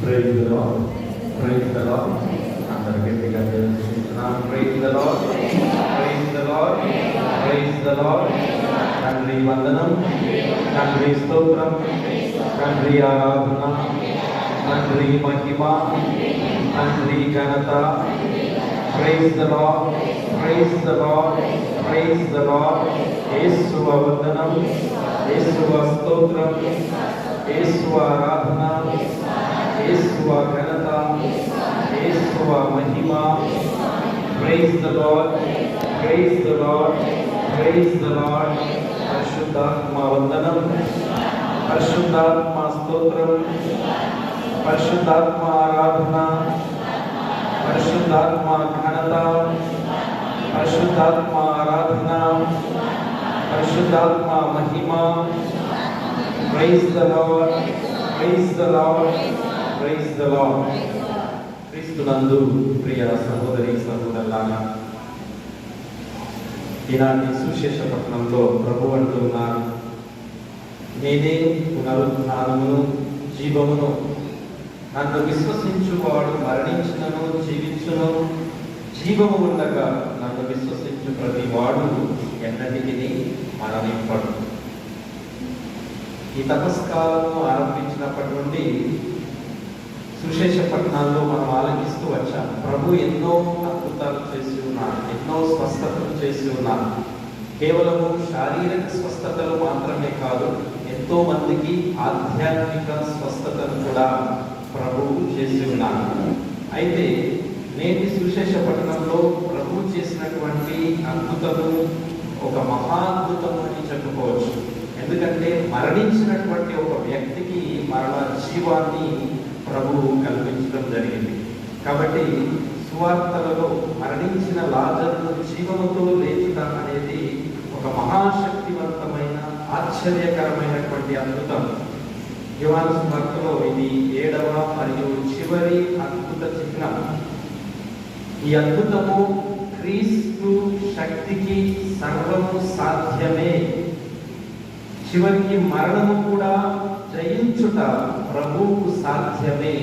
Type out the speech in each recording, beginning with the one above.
Praise the lord, praise the lord. అందరూ గట్టిగా తెలుసుకుంటున్నాం. Praise the lord, praise the lord, praise the lord. తండ్రి వందనం, తండ్రి స్తోత్రం, తండ్రి ఆరాధన, తండ్రి మహిమ, తండ్రి ఘనత. Praise the lord, praise the lord, praise the lord. Yesu వందనం, యేసు స్తోత్రం, యేసు ఆరాధన, యేసు ఘనత, యేసు మహిమ. Praise the lord, praise the lord, praise the lord. పరిశుద్ధాత్మ వందనం, పరిశుద్ధాత్మ స్తోత్రం, పరిశుద్ధాత్మ ఆరాధన, పరిశుద్ధాత్మ ఘనత, పరిశుద్ధాత్మ ఆరాధన, పరిశుద్ధాత్మ మహిమ. Praise the lord, praise the lord, praise the lord. క్రీస్తునందు ప్రియ సహోదరి సహోదరులారా, ఈనాటి సువిశేష పట్టణంలో ప్రభు అంటున్నారు, నేనే పునరుత్థానమును జీవమును, నన్ను విశ్వసించువాడు మరణించినను జీవించును, జీవము ఉండగా నన్ను విశ్వసించు ప్రతి వాడు ఎన్నటికి మరణింపడు. ఈ తపస్కాలము ఆరంభించినప్పటి నుండి సువిశేష పట్టణాల్లో మనం ఆలకిస్తూ వచ్చాం. ప్రభు ఎన్నో అద్భుతాలు చేసి ఉన్నారు, ఎన్నో స్వస్థతలు చేసి ఉన్నారు. కేవలము శారీరక స్వస్థతలు మాత్రమే కాదు, ఎంతో మందికి ఆధ్యాత్మిక స్వస్థతను కూడా ప్రభు చేసి ఉన్నారు. అయితే నేటి సువిశేష పట్టణంలో ప్రభు చేసినటువంటి అద్భుతము ఒక మహాద్భుతము అని చెప్పుకోవచ్చు. ఎందుకంటే మరణించినటువంటి ఒక వ్యక్తికి మరణ జీవాన్ని ప్రభువు కల్పించడం జరిగింది. కాబట్టి సువార్తలలో మరణించిన లాజరును జీవముతో లేచుట అనేది ఒక మహాశక్తివంతమైన ఆశ్చర్యకరమైనటువంటి అద్భుతం. యోహాను సువార్తలో ఇది 7వ మరియు చివరి అద్భుత చిహ్నం. ఈ అద్భుతము క్రీస్తు శక్తికి సర్వము సాధ్యమే, చివరికి మరణము కూడా జయించుట ప్రభువుకు సాధ్యమే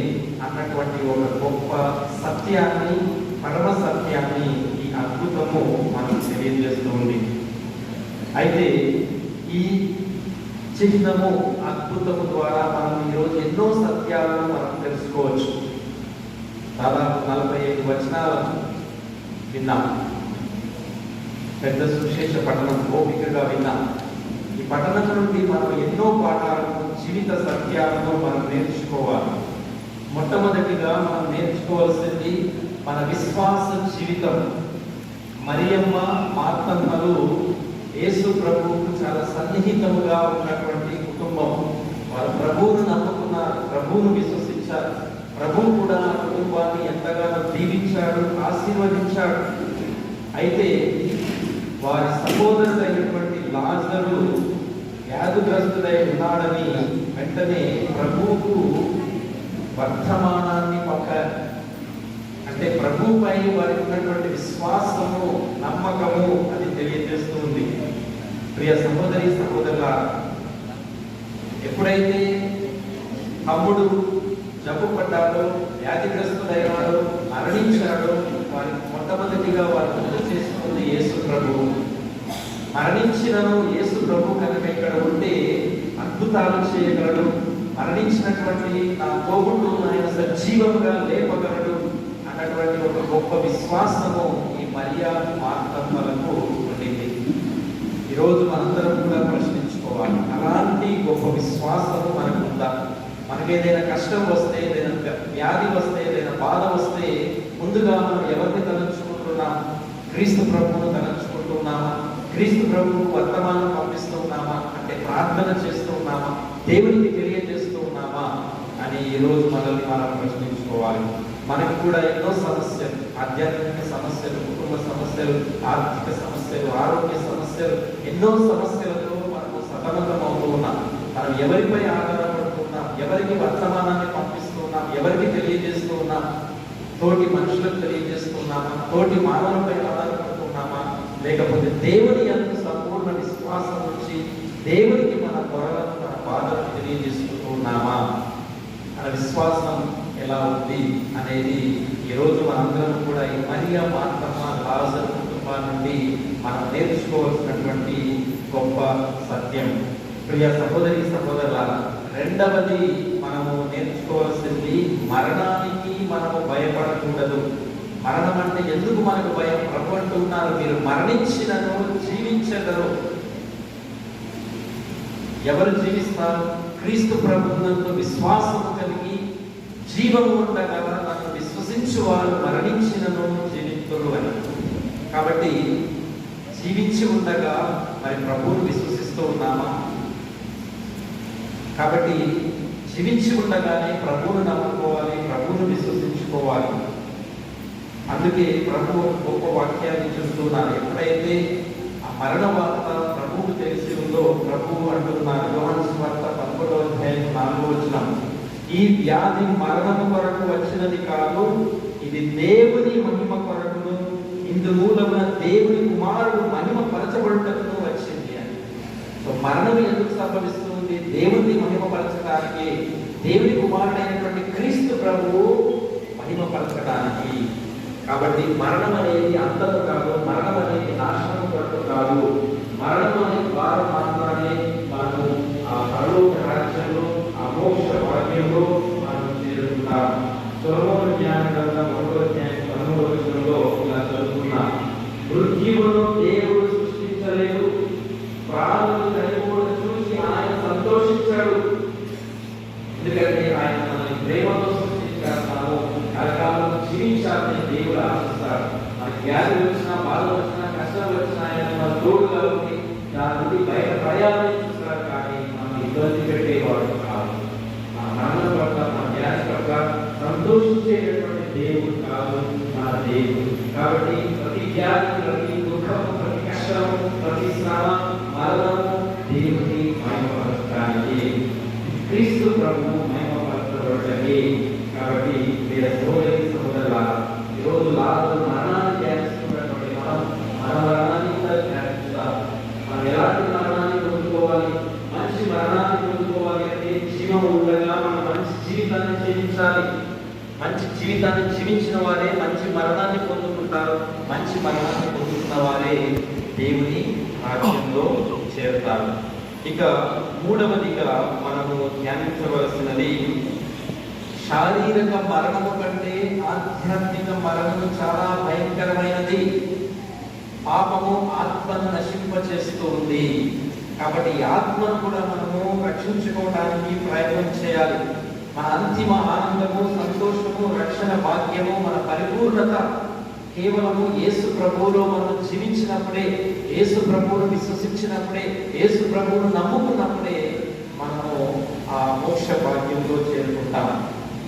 అన్నటువంటి ఒక గొప్ప సత్యాన్ని, పరమ సత్యాన్ని ఈ అద్భుతము మనకు తెలియజేస్తుంది. అయితే ఈ చిహ్నము, అద్భుతము ద్వారా మనం ఈరోజు ఎన్నో సత్యాలను మనం తెలుసుకోవచ్చు. దాదాపు 45 వచనాలను విన్నాం. పెద్ద సువిశేష పట్టణం ఓపికగా విన్నాం. ఈ పట్టణం నుండి మనం ఎన్నో పాఠాలను, జీవిత సత్యాలను మనం నేర్చుకోవాలి. మొట్టమొదటిగా మనం నేర్చుకోవాల్సింది మన విశ్వాస జీవితం. మరియమ్మ, మార్తమ్మలు యేసు ప్రభువుకు చాలా సన్నిహితముగా ఉన్నటువంటి కుటుంబం. వారు ప్రభువును నమ్ముకున్నారు, ప్రభువును విశ్వసించారు. ప్రభువు కూడా ఆ కుటుంబాన్ని ఎంతగానో దీవించాడు, ఆశీర్వదించాడు. అయితే వారి సహోదరుడైనటువంటి లాజరు వ్యాధిగ్రస్తుడై ఉన్నాడని వెంటనే ప్రభువుకు వర్తమానాన్ని పంపారు. అంటే ప్రభువుపై వారికి ఉన్నటువంటి విశ్వాసము, నమ్మకము అది తెలియజేస్తుంది. ప్రియ సహోదరి సహోదరుల, ఎప్పుడైతే తమ్ముడు జబ్బు పడ్డాడో, వ్యాధిగ్రస్తుడైనాడో, మరణించాడో, వారికి మొట్టమొదటిగా వారు గుర్తు చేసుకుంది యేసు ప్రభువు. మరణించినను యేసు ప్రభు కనుక ఇక్కడ ఉంటే అద్భుతాలు చేయగలడు, మరణించినటువంటి నా తోబుట్టు ఆయన సజీవంగా లేపగలడు అన్నటువంటి ఒక గొప్ప విశ్వాసము ఈ మరియా, మార్తమ్మలకు ఉండింది. ఈరోజు మనందరం కూడా ప్రశ్నించుకోవాలి, అలాంటి గొప్ప విశ్వాసము మనకు ఉందా? మనకేదైనా కష్టం వస్తే, ఏదైనా వ్యాధి వస్తే, ఏదైనా బాధ వస్తే ముందుగా మనం ఎవరిని తలంచుకుంటున్నాం? క్రీస్తు ప్రభువును తలంచుకుంటున్నామా? క్రీస్తు ప్రభువుకు వర్తమానం పంపిస్తూ ఉన్నామా? అంటే ప్రార్థన చేస్తూ ఉన్నామా? దేవునికి తెలియజేస్తూ ఉన్నామా అని ఈరోజు మనల్ని మనం ప్రశ్నించుకోవాలి. మనకు కూడా ఎన్నో సమస్యలు, ఆధ్యాత్మిక సమస్యలు, కుటుంబ సమస్యలు, ఆర్థిక సమస్యలు, ఆరోగ్య సమస్యలు, ఎన్నో సమస్యలతో మనకు సతమతం అవుతూ ఉన్నాం. మనం ఎవరిపై ఆధారపడుతున్నాం? ఎవరికి వర్తమానాన్ని పంపిస్తున్నాం? ఎవరికి తెలియజేస్తూ ఉన్నాం? తోటి మనుషులకు తెలియజేస్తున్నామా? తోటి మానవులపై ఆధారపడుతున్నామా? లేకపోతే దేవుని యందు సంపూర్ణ విశ్వాసం నుంచి దేవునికి మన కొరలను, మన బాధలను తెలియజేస్తూ ఉన్నామా? మన విశ్వాసం ఎలా ఉంది అనేది ఈరోజు మనందరం కూడా ఈ మరియా మార్తమ్మ లాజరు కుటుంబం నుండి మనం నేర్చుకోవాల్సినటువంటి గొప్ప సత్యం. ప్రియ సహోదరి సహోదరుల, రెండవది మనము నేర్చుకోవాల్సింది మరణానికి మనము భయపడకూడదు. మరణం అంటే ఎందుకు మనకు భయం? ప్రభు అంటున్నారు, మీరు మరణించినను జీవించగలరు. ఎవరు జీవిస్తారు? క్రీస్తు ప్రభువునందు విశ్వాసం కలిగి జీవము ఉండగా నన్ను విశ్వసించు వారు మరణించినను జీవితులు అని. కాబట్టి జీవించి ఉండగా మరి ప్రభువును విశ్వసిస్తూ ఉన్నామా? కాబట్టి జీవించి ఉండగానే ప్రభువును నమ్ముకోవాలి, ప్రభువును విశ్వసించుకోవాలి. అందుకే ప్రభు గొప్ప వాక్యాన్ని చూస్తున్నారు. ఎప్పుడైతే ఆ మరణ వార్త ప్రభువుకు తెలిసి ఉందో ప్రభువు అంటున్నారు, యోహాను సువార్త 11వ అధ్యాయం 4వ వచనం, ఈ వ్యాధి మరణము కొరకు వచ్చినది కాదు, ఇది దేవుని మహిమ కొరకును ఇందుమూలమున దేవుని కుమారుడు మహిమ పరచబడుటకును వచ్చింది అని. సో మరణం ఎందుకు సంభవిస్తుంది? దేవుని మహిమపరచడానికి, దేవుని కుమారుడైనటువంటి క్రీస్తు ప్రభువు మహిమపరచడానికి. కాబట్టి మరణం అనేది అంతము కాదు, మరణం అనేది నాశనం కొరకు కాదు. మరణం అనే ద్వారా మాత్రమే మనము ఆ పరలోక రాజ్యంలో, ఆ మోక్ష భాగ్యంలో మనం చేరుకుంటాం. సొలొమోను జ్ఞాన గ్రంథం 1వ అధ్యాయం 13వ వచనంలో ఇలా చదువుతున్నాం, మృత్యువును దేవుడు సృష్టించలేదు, ప్రాణులు చనిపోవడం చూసి ఆయన సంతోషించాడు. ఎందుకంటే ఆయన మనల్ని ప్రేమతో సృష్టించాడు. మనము కలకాలం జీవించాలని దేవుడు ఆశిస్తాడు. మనకి వ్యాధి వచ్చినా, బాధ వచ్చినా, కష్టం వచ్చినా ఆయన మన తోడుగా ఉండి దాని నుండి బయట ప్రయాణం చూస్తాడు. కానీ మనం ఇబ్బంది పెట్టేవాడు కాదు. మన మరణం పట్ల, మన వ్యాధి పట్ల సంతోషించేటటువంటి దేవుడు కాదు మన దేవుడు. కాబట్టి ప్రతి వ్యాధి, ప్రతి దుఃఖము, ప్రతి కష్టము, ప్రతి శ్రమ, మరణము దేవుని మహిమపరచడానికి, క్రీస్తు ప్రభువు మహిమపరచబడటానికి. కాబట్టి మీరు సోదరి సోదరుల, ఈరోజు లాజరు మరణాన్ని ధ్యానిస్తున్నటువంటి మనం మన మరణాన్ని కూడా ధ్యానిస్తాం. మనం ఎలాంటి మరణాన్ని పొందుకోవాలి? మంచి మరణాన్ని పొందుకోవాలి అంటే జీవం ఉండగా మనం మంచి జీవితాన్ని జీవించాలి. మంచి జీవితాన్ని జీవించిన వారే మంచి మరణాన్ని పొందుకుంటారు. మంచి మరణాన్ని పొందుకున్న వారే దేవుని రాజ్యంలో చేరుతారు. ఇక మూడవదిగా మనము ధ్యానించవలసినది, శారీరక మరణము కంటే ఆధ్యాత్మిక మరణము చాలా భయంకరమైనది. పాపము ఆత్మను నశింపచేస్తూ ఉంది. కాబట్టి ఈ ఆత్మను కూడా మనము రక్షించుకోవడానికి ప్రయత్నం చేయాలి. మన అంతిమ ఆనందము, సంతోషము, రక్షణ భాగ్యము, మన పరిపూర్ణత కేవలము యేసు ప్రభువులో మనం జీవించినప్పుడే, యేసు ప్రభువును విశ్వసించినప్పుడే, యేసు ప్రభువును నమ్ముకున్నప్పుడే మనము ఆ మోక్ష భాగ్యంలో చేరుకుంటాం.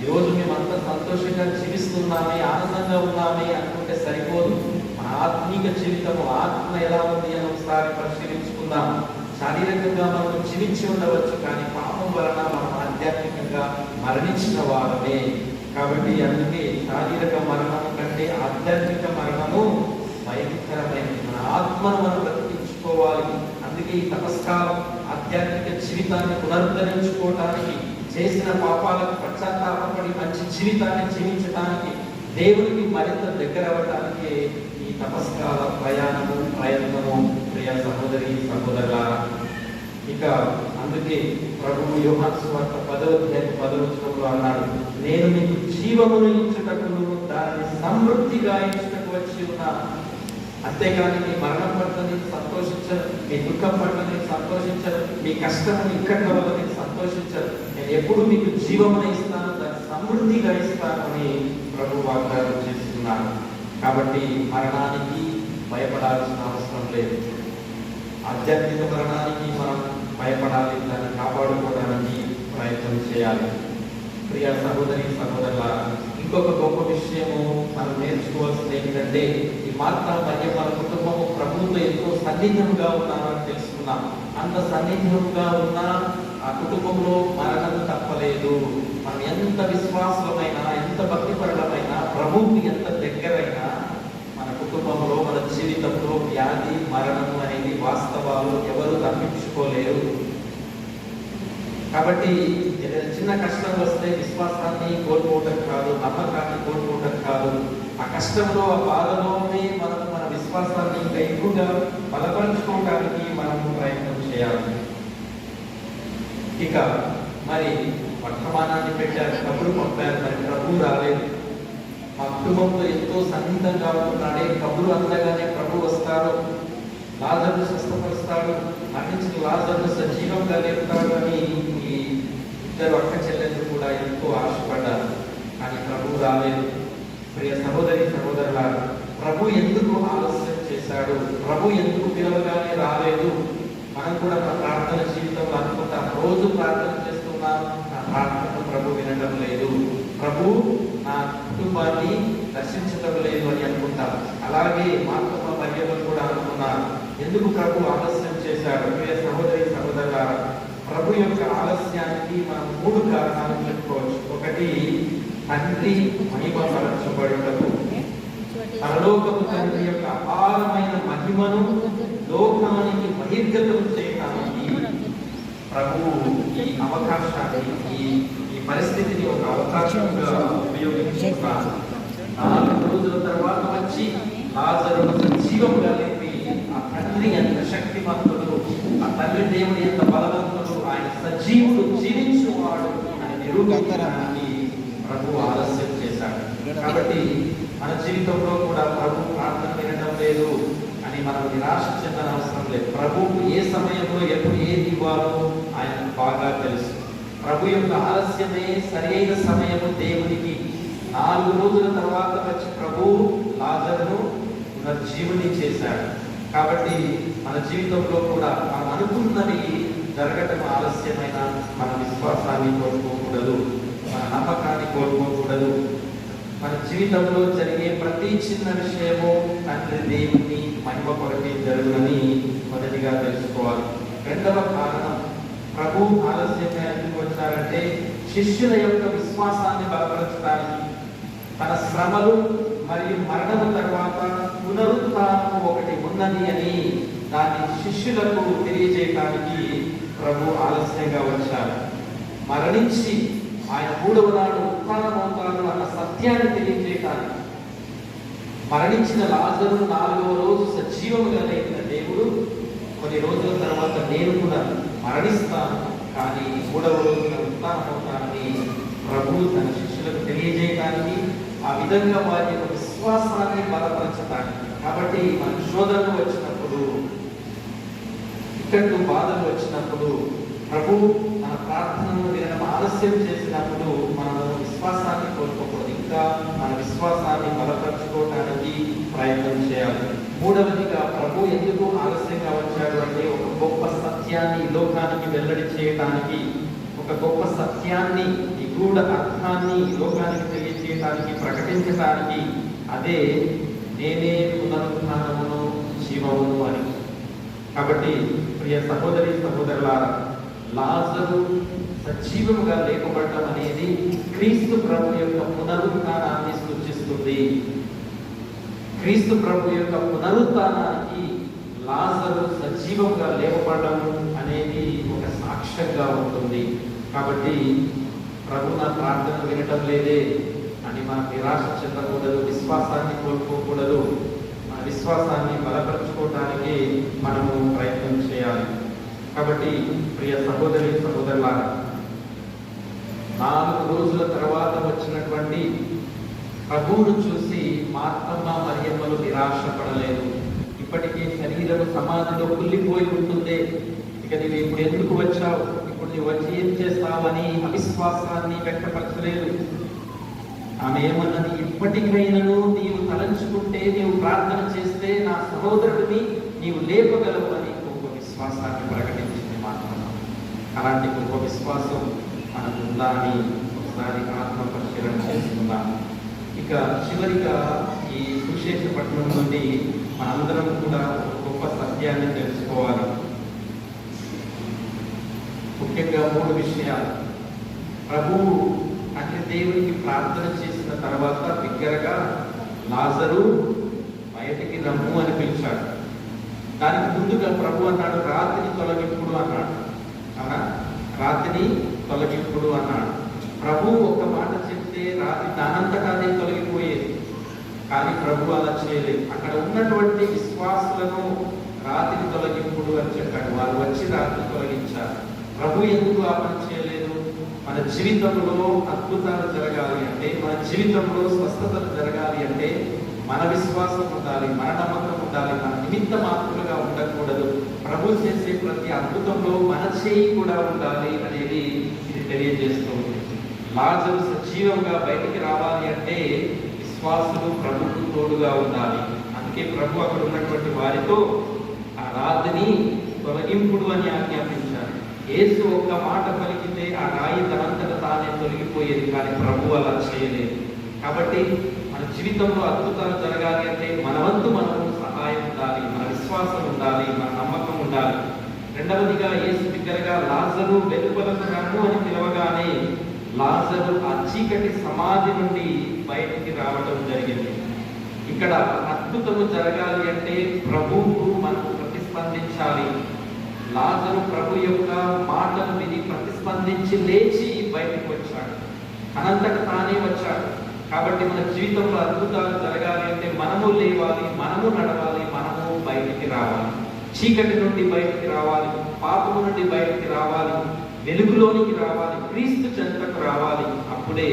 ఈరోజు మేమంతా సంతోషంగా జీవిస్తున్నామే, ఆనందంగా ఉన్నామే అనుకుంటే సరిపోదు. మన ఆత్మీక జీవితము, ఆత్మ ఎలా ఉంది అని ఒకసారి పరిశీలించుకుందాం. శారీరకంగా మనం జీవించి ఉండవచ్చు, కానీ పాపం వలన మనం ఆధ్యాత్మికంగా మరణించిన వారమే. కాబట్టి అందుకే శారీరక మరణము కంటే ఆధ్యాత్మిక మరణము భయంకరమైనది. మన ఆత్మను మనం బ్రతికించుకోవాలి. అందుకే ఈ తపస్కారం ఆధ్యాత్మిక జీవితాన్ని పునరుద్ధరించుకోవటానికి, చేసిన పాపాలకు పశ్చాత్తాపడి మంచి జీవితాన్ని జీవించడానికి, దేవునికి మరింత దగ్గర అవ్వడానికి ఈ తపస్కాల ప్రయత్నము ప్రియ సహోదరి సహోదరుల. ఇక అందుకే ప్రభువు యోహాను సువార్త 10వ అధ్యాయం 10వ వచనంలో అన్నాడు, నేను మీకు జీవమును ఇచ్చుటకును దానిని సమృద్ధిగా ఇచ్చుటకు వచ్చి ఉన్నాను. అంతేకాని మీ మరణం పట్ల నేను సంతోషించను, మీ దుఃఖం పట్ల నేను సంతోషించను, మీ కష్టం ఇక్కడ వల్ల నేను సంతోషించను. నేను ఎప్పుడు మీకు జీవమును ఇస్తాను, దాన్ని సమృద్ధిగా ఇస్తాను అని ప్రభు వాగ్దానం చేస్తున్నాను. కాబట్టి మరణానికి భయపడాల్సిన అవసరం లేదు. ఆధ్యాత్మిక మరణానికి మనం భయపడాలి, దాన్ని కాపాడుకోవడానికి ప్రయత్నం చేయాలి. ప్రియ సహోదరి సహోదరుల, ఇంకొక గొప్ప విషయము మనం నేర్చుకోవాల్సింది ఏంటంటే, ఈ మార్తా మరియ మన కుటుంబము ప్రభువుతో ఎంతో సన్నిహితంగా ఉన్నారని తెలుసుకున్నాం. అంత సన్నిహితంగా ఉన్న ఆ కుటుంబంలో మరణం తప్పలేదు. మనం ఎంత విశ్వాసమైనా, ఎంత భక్తిపరులమైనా, ప్రభువుకి ఎంత దగ్గరైనా, మన కుటుంబంలో, మన జీవితంలో వ్యాధి, మరణము అనేది వాస్తవాలు, ఎవరు తప్పించుకోలేరు. కాబట్టి ఏదైనా చిన్న కష్టం వస్తే విశ్వాసాన్ని కోల్పోవటం కాదు, నమ్మకాన్ని కోల్పోవటం కాదు. ఆ కష్టంలో, ఆ బాధలోనే మనం మన విశ్వాసాన్ని ఇంకా ఎక్కువగా బలపరుచుకోవడానికి మనం ప్రయత్నం చేయాలి. ఇక మరి వర్తమానాన్ని పెట్టారు, కబురు పంపారు, మరి ప్రభు రాలేదు. మా కుటుంబంలో ఎంతో సన్నిహితంగా ఉంటున్నాడే, కబురు అందగానే ప్రభు వస్తారు, లాజరును స్వస్థపరుస్తాడు, మరణించిన లాజరును సజీవంగా లేపుతాడు అని ఈ ఇద్దరు అక్క చెల్లెలు కూడా ఎంతో ఆశపడ్డారు. కానీ ప్రభు రాలేదు. ప్రియ సహోదరి సహోదరులారా, ప్రభు ఎందుకు ఆలస్యం చేశాడు? ప్రభు ఎందుకు పిలవగానే రాలేదు? మనం కూడా మన ప్రార్థన జీవితంలో అనుకుంటాం, రోజు ప్రార్థన చేస్తున్నాం, నా ప్రార్థన ప్రభు వినడం లేదు, ప్రభు నా కుటుంబాన్ని దర్శించడం లేదు అని అనుకుంటాం. అలాగే మార్తమ్మ మరియమ్మ కూడా అనుకున్నారు, ఎందుకు ప్రభు ఆలస్యం చేశాడు? ప్రియ సహోదరి సహోదరులారా, ప్రభు యొక్క ఆలస్యానికి మనం 3 కారణాలు చెప్పుకోవచ్చు. ఒకటి, తండ్రి మహిమపరచబడుటకు, పరలోకపు తండ్రి యొక్క అపారమైన మహిమను లోకానికి బహిర్గతం చేయడానికి ప్రభువు ఈ అవకాశాన్ని, ఈ పరిస్థితిని ఒక అవకాశంగా ఉపయోగించుకున్నారు. 4 రోజుల తర్వాత వచ్చి లాజరును సజీవంగా లేపి, ఆ తండ్రి ఎంత శక్తిమంతుడు, ఆ తండ్రి దేవుడు ఎంత బలవంతుడు, ఆయన సజీవుడు, జీవించువాడు అని నిరూపించడానికి ప్రభు ఆలస్యం చేశాడు. కాబట్టి మన జీవితంలో కూడా ప్రభు ప్రార్థన వినడం లేదు అని మనం నిరాశ చెందని అవసరం లేదు. ప్రభు ఏ సమయంలో ఎప్పుడు ఏది ఇవ్వాలో ఆయనకు బాగా తెలుసు. ప్రభు యొక్క ఆలస్యమే సరైన సమయము దేవునికి. 4 రోజుల తర్వాత వచ్చి ప్రభు లాజరును పునర్జీవుని చేశాడు. కాబట్టి మన జీవితంలో కూడా మనం అనుకున్నది జరగటం ఆలస్యమైన మన విశ్వాసాన్ని కోల్పోకూడదు, మన నమ్మకాన్ని కోల్పోకూడదు. మన జీవితంలో జరిగే ప్రతి చిన్న విషయము తండ్రి దేవుని మహిమ కొరకే జరుగునని మొదటిగా తెలుసుకోవాలి. రెండవ కారణం, ప్రభు ఆలస్యంగా ఎందుకు వచ్చారంటే శిష్యుల యొక్క విశ్వాసాన్ని బలపరచడానికి, తన శ్రమలు మరియు మరణం తర్వాత పునరుత్థానం ఒకటి ఉన్నది అని దాన్ని శిష్యులకు తెలియజేయడానికి ప్రభు ఆలస్యంగా వచ్చారు. మరణించి ఆయన 3వ నాడు ఉత్థానమవుతాడు అన్న సత్యాన్ని తెలియజేయటానికి, మరణించిన లాజరు 4వ రోజు సజీవముగా లేచిన దేవుడు కొన్ని రోజుల తర్వాత నేను కూడా మరణిస్తాను, కానీ 3వ రోజున ఉత్థానమవుతానని ప్రభు తన శిష్యులకు తెలియజేయటానికి, ఆ విధంగా వారి యొక్క విశ్వాసాన్ని బలపరచడానికి. కాబట్టి మన శోధనలు వచ్చినప్పుడు, ఇక్కడు బాధలు వచ్చినప్పుడు, ప్రభు మన ప్రార్థనను వినడం ఆలస్యం చేసినప్పుడు మనము విశ్వాసాన్ని కోల్పోకూడదు. ఇంకా మన విశ్వాసాన్ని బలపరచుకోవడానికి ప్రయత్నం చేయాలి. 3వదిగా, ప్రభు ఎందుకు ఆలస్యంగా వచ్చాడు అంటే ఒక గొప్ప సత్యాన్ని ఈ లోకానికి వెల్లడి చేయడానికి, ఒక గొప్ప సత్యాన్ని, నిగూఢ అర్థాన్ని ఈ లోకానికి తెలియజేయడానికి, ప్రకటించడానికి. అదే నేనే పునరుత్థానమును జీవమును అని. కాబట్టి ప్రియ సహోదరి సహోదరులారా, లాజరు సజీవముగా లేపబడటం అనేది క్రీస్తు ప్రభు యొక్క పునరుత్థానాన్ని సూచిస్తుంది. క్రీస్తు ప్రభు యొక్క పునరుత్థానానికి లాజరు సజీవముగా లేపబడడం అనేది ఒక సాక్ష్యంగా ఉంటుంది. కాబట్టి ప్రభు నా ప్రార్థన వినటం లేదే అని మనం నిరాశ చెందకూడదు, విశ్వాసాన్ని కోల్పోకూడదు. మన విశ్వాసాన్ని బలపరచుకోవడానికి మనము ప్రయత్నం చేయాలి. కాబట్టి ప్రియ సహోదరి సహోదరులారా, 4 రోజుల తర్వాత వచ్చినటువంటి ప్రభువును చూసి మార్తమ్మ మరియమ్మలు నిరాశపడలేదు. ఇప్పటికీ శరీరం సమాధిలో కుళ్ళిపోయి ఉంటుంది, ఇక నీవు ఇప్పుడు ఎందుకు వచ్చావు, ఇప్పుడు నీవు వచ్చి ఏం చేస్తావని అవిశ్వాసాన్ని వ్యక్తపరచలేదు. ఆమె ఏమన్నది, ఇప్పటికైనాను నీవు తలంచుకుంటే, నీవు ప్రార్థన చేస్తే నా సహోదరుడిని నీవు లేపగలవు అని గొప్ప విశ్వాసాన్ని ప్రకటించింది మార్తమ్మ. అలాంటి గొప్ప విశ్వాసం మనకు ఉందా అని ఒకసారి ఆత్మ పరిశీలన చేసుకుందాం. ఇక చివరిగా ఈ సుశేష పట్టణం నుండి మనందరం కూడా ఒక గొప్ప సత్యాన్ని తెలుసుకోవాలి. ముఖ్యంగా 3 విషయాలు. ప్రభువు అంటే దేవునికి ప్రార్థన చేసిన తర్వాత బిగ్గరగా లాజరు బయటికి రమ్ము అని పిలిచాడు. దానికి ముందుగా ప్రభు అన్నాడు, రాత్రిని తొలగింపుడు అన్నాడు. అవునా? రాత్రిని తొలగింపుడు అన్నాడు. ప్రభు ఒక మాట చెప్తే రాతి దానంతటానే తొలగిపోయేది. కానీ ప్రభు అలా చేయలేదు. అక్కడ ఉన్నటువంటి విశ్వాసులను రాతిని తొలగింపుడు అని చెప్పాడు. వారు వచ్చి రాతిని తొలగించారు. ప్రభు ఎందుకు ఆ పని చేయలేదు? మన జీవితంలో అద్భుతాలు జరగాలి అంటే, మన జీవితంలో స్వస్థతలు జరగాలి అంటే మన విశ్వాసం ఉండాలి, మన నమ్మకం ఉండాలి, మన నిమిత్త మాత్రులుగా ఉండకూడదు. ప్రభు చేసే ప్రతి అద్భుతంలో మన చేయి కూడా ఉండాలి అనేది ఇది తెలియజేస్తుంది. లాజరు సజీవంగా బయటికి రావాలి అంటే విశ్వాసులు ప్రభుకు తోడుగా ఉండాలి. అందుకే ప్రభు అక్కడ ఉన్నటువంటి వారితో ఆ రాతిని తొలగింపుడు అని ఆజ్ఞాపించారు. యేసు ఒక్క మాట పలికితే ఆ రాయి తనంతట తానే తొలగిపోయేది. కానీ ప్రభు అలా చేయలేదు. కాబట్టి మన జీవితంలో అద్భుతాలు జరగాలి అంటే మన వంతు మనము సహాయం ఉండాలి, మన విశ్వాసం ఉండాలి, మన నమ్మకం ఉండాలి. రెండవదిగా యేసు దగ్గరగా లాజరు వెలుపలకు రమ్ము అని పిలవగానే లాజరు ఆ చీకటి సమాధి నుండి బయటికి రావడం జరిగింది. ఇక్కడ అద్భుతము జరగాలి అంటే ప్రభువుకు మనకు ప్రతిస్పందించాలి. లాజరు ప్రభు యొక్క మాటలు విని ప్రతిస్పందించి లేచి బయటకు వచ్చాడు. అనంతట తానే వచ్చాడు. కాబట్టి మన జీవితంలో అద్భుతాలు జరగాలి అంటే మనము లేవాలి, మనము నడవాలి, మనము బయటికి రావాలి. చీకటి నుండి బయటికి రావాలి, పాపము నుండి బయటికి రావాలి, వెలుగులోనికి రావాలి, క్రీస్తు చెంతకు రావాలి. అప్పుడే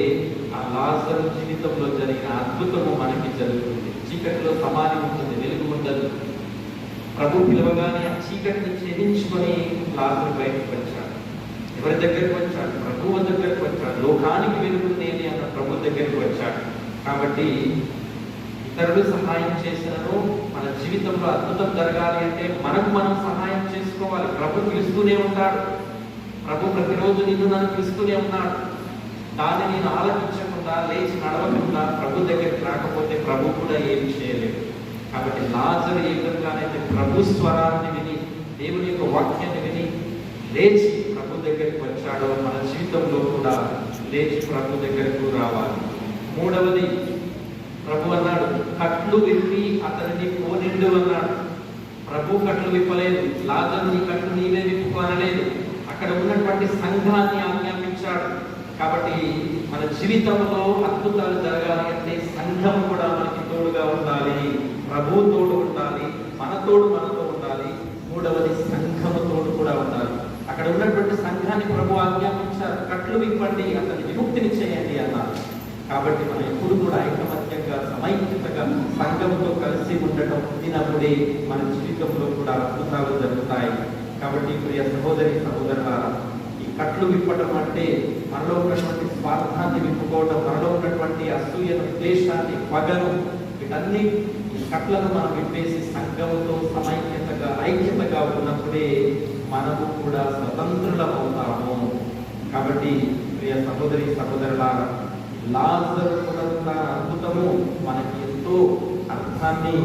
ఆ లాజరు జీవితంలో జరిగిన అద్భుతము మనకి జరుగుతుంది. చీకటిలో సమాధి ఉంటుంది, వెలుగు ఉండదు. ప్రభు పిలవగానే ఆ చీకటిని ఛేదించుకొని లాజరు బయటకు వచ్చాడు. ఎవరి దగ్గరికి వచ్చాడు? ప్రభువు దగ్గరికి వచ్చాడు. లోకానికి వెలుగు నేనే అన్న ప్రభు దగ్గరికి వచ్చాడు. కాబట్టి ఇతరులు సహాయం చేసినను మన జీవితంలో అద్భుతం జరగాలి అంటే మనకు మనం సహాయం చేసుకోవాలి. ప్రభు పిలుస్తూనే ఉంటాడు. ప్రభు ప్రతిరోజు నిన్ను నన్ను పిలుస్తూనే ఉన్నాడు. దాన్ని నేను ఆలోచించకుండా లేచి నడవకుండా ప్రభు దగ్గరికి రాకపోతే ప్రభు కూడా ఏమి చేయలేదు. కాబట్టి లాజరు ఏ విధంగానైతే ప్రభు స్వరాన్ని విని, దేవుని యొక్క వాక్యాన్ని విని లేచి ప్రభు దగ్గరికి వచ్చాడో మన జీవితంలో కూడా లేచి ప్రభు దగ్గరకు రావాలి. మూడవది, ప్రభు అన్నాడు కట్లు విప్పి అతనిని పోనిండు అన్నాడు. ప్రభు కట్లు విప్పలేదు, లాజరు నీ కట్లు నీవే విప్పుకోనలేదు. అక్కడ ఉన్నటువంటి సంఘాన్ని ఆజ్ఞాపించాడు. కాబట్టి మన జీవితంలో అద్భుతాలు జరగాలి అంటే సంఘం కూడా మనకి తోడుగా ఉండాలి, ప్రభు తోడు ఉండాలి, మన తోడు మనతో ఉండాలి. మూడవది సంఘము తోడు కూడా ఉండాలి. అక్కడ ఉన్నటువంటి సంఘాన్ని ప్రభు ఆజ్ఞాపించారు. కట్లు విప్పండి, అతని విముక్తిని చేయండి అన్నారు. కాబట్టి మనం ఎప్పుడు కూడా ఐకమత్యంగా సమైక్యతగా సంఘంతో కలిసి ఉండటం తినప్పుడే మన జీవితంలో కూడా అద్భుతాలు జరుగుతాయి. కాబట్టి ప్రియ సహోదరి సహోదరులారా, ఈ కట్లు విప్పటం అంటే మనలో ఉన్నటువంటి స్వార్థాన్ని విప్పుకోవడం, మనలో ఉన్నటువంటి అసూయను, ద్వేషాన్ని, పగను, వీటన్ని ఈ కట్లను మనం విప్పేసి సంఘంతో సమైక్యతగా ఐక్యతగా ఉన్నప్పుడే మనము కూడా స్వతంత్రులం అవుతాము. కాబట్టి ప్రియ సహోదరి సహోదరులారా, లాజరు పునరుద్ధరణ అద్భుతము మనకి ఎంతో అర్థాన్ని,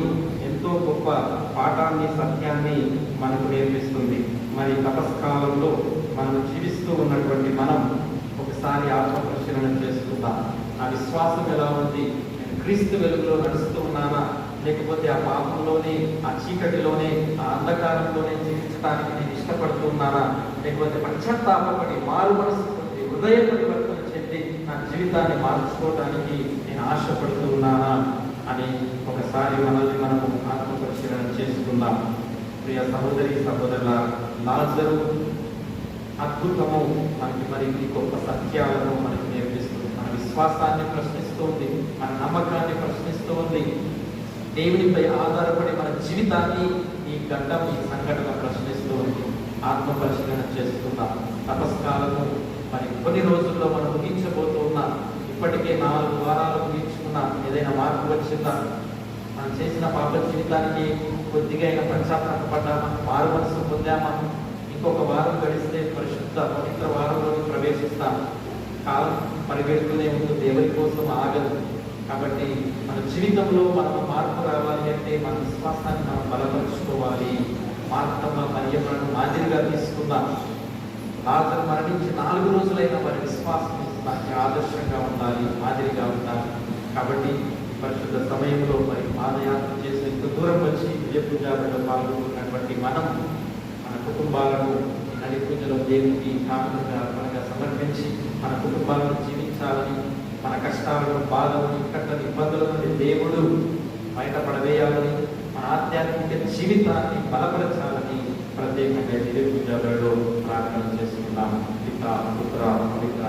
ఎంతో గొప్ప పాఠాన్ని, సత్యాన్ని మనకు నేర్పిస్తుంది. మరి తపస్కాలంలో మనం జీవిస్తూ ఉన్నటువంటి మనం ఒకసారి ఆత్మపరిశీలన చేసుకుందాం. నా విశ్వాసం ఎలా ఉంది? నేను క్రీస్తు వెలుగులో నడుస్తూ ఉన్నానా, లేకపోతే ఆ పాపంలోనే, ఆ చీకటిలోనే, ఆ అంధకారంలోనే జీవించడానికి నేను ఇష్టపడుతున్నానా, లేకపోతే పశ్చాత్తాపడి మారు మనసు పొంది హృదయ పరివర్తన చెంది నా జీవితాన్ని మార్చుకోవడానికి నేను ఆశపడుతూ ఉన్నానా అని ఒకసారి మనల్ని మనము ఆత్మపరిశీలన చేసుకుందాం. ప్రియ సహోదరి సహోదరుల, లాజరు అద్భుతము మనకి మరి గొప్ప సత్యాలను మనకి నేర్పిస్తుంది. మన విశ్వాసాన్ని ప్రశ్నిస్తుంది, మన నమ్మకాన్ని ప్రశ్నిస్తుంది. దేవునిపై ఆధారపడి మన జీవితాన్ని ఈ గండం, ఈ సంఘటన ప్రశ్నిస్తూ ఉంది. ఆత్మపరిశీలన చేసుకుందాం. తపస్కాలము మరి కొన్ని రోజుల్లో మనం ముగించబోతూ ఉన్నాం. ఇప్పటికే 4 వారాలు ముగించుకున్నాం. ఏదైనా మార్పు వచ్చిందా? మనం చేసిన పాప జీవితానికి కొద్దిగా అయినా పశ్చాత్తాపడ్డామా? మారు మనసు పొందామా? ఇంకొక వారం గడిస్తే పరిశుద్ధ పవిత్ర వారంలోకి ప్రవేశిస్తాం. కాలం పరిగెడుతూనే ఉంటుంది, ఎవరి కోసం ఆగదు. కాబట్టి మన జీవితంలో మనం మార్పు రావాలి అంటే మన విశ్వాసాన్ని మనం బలపరుచుకోవాలి. మార్తమ్మ మరియమ్మను మాదిరిగా తీసుకుందాం. లాజరు మరణించి 4 రోజులైన వారి విశ్వాసం మనకి ఆదర్శంగా ఉండాలి, మాదిరిగా ఉండాలి. కాబట్టి పరిశుద్ధ సమయంలో మరి పాదయాత్ర చేసి ఇంత దూరం వచ్చి విజయ పూజాలో పాల్గొన్నటువంటి మనం మన కుటుంబాలను నది పూజలో దేవునికి కానుకగా అర్పణగా సమర్పించి మన కుటుంబాలను జీవించాలని, మన కష్టాలను, బాధలను, ఇక్కట్లను, ఇబ్బందుల నుండి దేవుడు బయటపడవేయాలని, మన ఆధ్యాత్మిక జీవితాన్ని బలపరచాలని ప్రత్యేకంగా దివ్య పూజలలో ప్రార్థన చేసుకున్నాం. పిత, పుత్ర, పవిత్ర